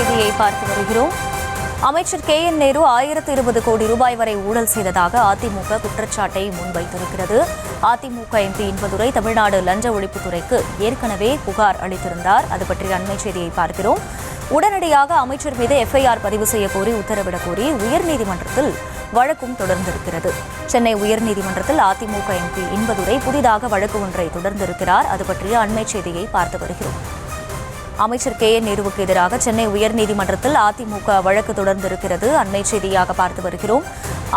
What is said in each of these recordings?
செய்தியை பார்த்து வருகிறோம். அமைச்சர் KN நேரு 1020 கோடி ரூபாய் வரை ஊழல் செய்ததாக அதிமுக குற்றச்சாட்டை முன்வைத்திருக்கிறது. அதிமுக MP இன்பதுரை தமிழ்நாடு லஞ்ச ஒழிப்புத்துறைக்கு ஏற்கனவே புகார் அளித்திருந்தார். அது பற்றிய அண்மை செய்தியை பார்க்கிறோம். உடனடியாக அமைச்சர் மீது FIR பதிவு செய்யக்கோரி உத்தரவிடக் கோரி உயர்நீதிமன்றத்தில் வழக்கும் தொடர்ந்திருக்கிறது. சென்னை உயர்நீதிமன்றத்தில் அதிமுக MP இன்பதுரை புதிதாக வழக்கு ஒன்றை தொடர்ந்திருக்கிறார். அது பற்றிய அண்மை செய்தியை பார்த்து வருகிறோம். அமைச்சர் KN நேருவுக்கு எதிராக சென்னை உயர்நீதிமன்றத்தில் அதிமுக வழக்கு தொடர்ந்திருக்கிறது. அண்மை செய்தியாக பார்த்து வருகிறோம்.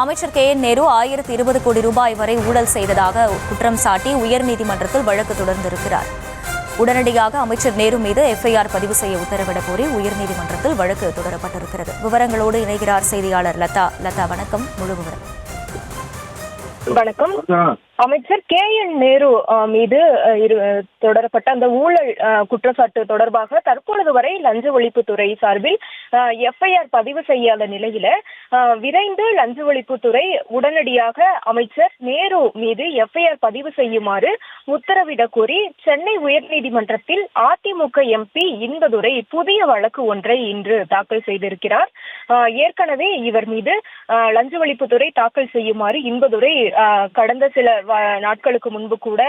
அமைச்சர் KN நேரு 1020 கோடி ரூபாய் வரை ஊழல் செய்ததாக குற்றம் சாட்டி உயர்நீதிமன்றத்தில் வழக்கு தொடர்ந்திருக்கிறார். உடனடியாக அமைச்சர் நேரு மீது FIR பதிவு செய்ய உத்தரவிடக் கோரி உயர்நீதிமன்றத்தில் வழக்கு தொடரப்பட்டிருக்கிறது. விவரங்களோடு இணைகிறார் செய்தியாளர் லதா. லதா, வணக்கம். முழு விவரம். வணக்கம். அமைச்சர் KN நேரு மீது தொடரப்பட்ட அந்த ஊழல் குற்றச்சாட்டு தொடர்பாக தற்பொழுது வரை லஞ்ச ஒழிப்புத்துறை சார்பில் FIR பதிவு செய்யாத நிலையில விரைந்து லஞ்ச ஒழிப்புத்துறை உடனடியாக அமைச்சர் நேரு மீது FIR பதிவு செய்யுமாறு உத்தரவிடக் கோரி சென்னை உயர்நீதிமன்றத்தில் அதிமுக MP இன்பதுரை புதிய வழக்கு ஒன்றை இன்று தாக்கல் செய்திருக்கிறார். ஏற்கனவே இவர் மீது லஞ்ச ஒழிப்புத்துறை தாக்கல் செய்யுமாறு இன்பதுரை கடந்த சில நாட்களுக்கு முன்பு கூட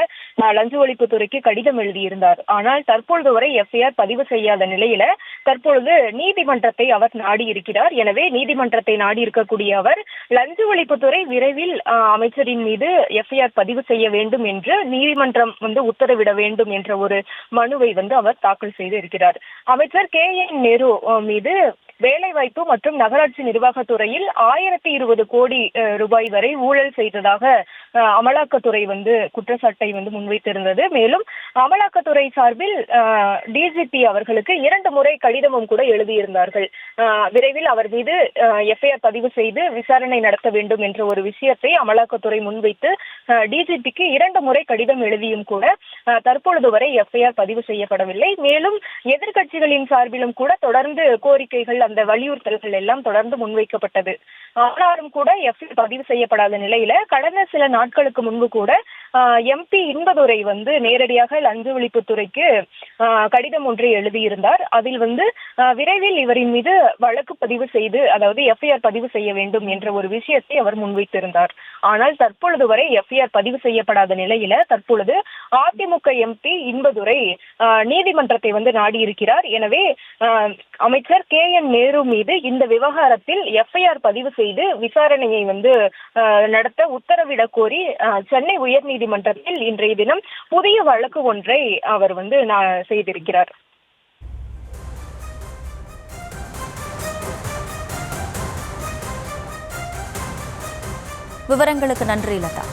லஞ்ச ஒழிப்புத்துறைக்கு கடிதம் எழுதியிருந்தார். ஆனால் தற்பொழுது வரை FIR பதிவு செய்யாத நிலையில தற்பொழுது நீதிமன்றத்தை அவர் நாடி இருக்கிறார். எனவே நீதிமன்றத்தை நாடி இருக்கக்கூடிய அவர் லஞ்ச ஒழிப்புத்துறை விரைவில் அமைச்சரின் மீது FIR பதிவு செய்ய வேண்டும் என்று நீதிமன்றம் உத்தரவிட வேண்டும் என்ற ஒரு மனுவை அவர் தாக்கல் செய்து இருக்கிறார். அமைச்சர் KN நேரு மீது வேலைவாய்ப்பு மற்றும் நகராட்சி நிர்வாகத்துறையில் 1020 கோடி ரூபாய் வரை ஊழல் செய்ததாக அமலாக்கத்துறை குற்றச்சாட்டை முன்வைத்திருந்தது. மேலும் அமலாக்கத்துறை சார்பில் DGP அவர்களுக்கு 2 முறை கடிதமும் கூட எழுதியிருந்தார்கள். விரைவில் அவர் மீது FIR பதிவு செய்து விசாரணை நடத்த வேண்டும் என்ற ஒரு விஷயத்தை அமலாக்கத்துறை முன்வைத்து DGPக்கு 2 முறை கடிதம் எழுதியும் கூட தற்பொழுது வரை FIR பதிவு செய்யப்படவில்லை. மேலும் எதிர்கட்சிகளின் சார்பிலும் கூட தொடர்ந்து கோரிக்கைகள், அந்த வலியுறுத்தல்கள் எல்லாம் தொடர்ந்து முன்வைக்கப்பட்டது. ஆனாலும் கூட FIR பதிவு செய்யப்படாத நிலையில கடந்த சில நாட்களுக்கு முன்பு கூட MP இன்பதுரை நேரடியாக லஞ்ச ஒழிப்புத்துறைக்கு கடிதம் ஒன்றை எழுதியிருந்தார். அதில் விரைவில் இவரின் மீது வழக்கு பதிவு செய்து, அதாவது FIR பதிவு செய்ய வேண்டும் என்ற ஒரு விஷயத்தை அவர் முன்வைத்திருந்தார். ஆனால் தற்பொழுது வரை FIR பதிவு செய்யப்படாத நிலையில தற்பொழுது அதிமுக MP இன்பதுரை நீதிமன்றத்தை நாடி இருக்கிறார். எனவே அமைச்சர் KN நேரு மீது இந்த விவகாரத்தில் FIR பதிவு செய்து விசாரணையை நடத்த உத்தரவிடக் கோரி சென்னை உயர்நீதிமன்றத்தில் இன்றைய தினம் புதிய வழக்கு ஒன்றை அவர் செய்திருக்கிறார். விவரங்களுக்கு நன்றி லதா.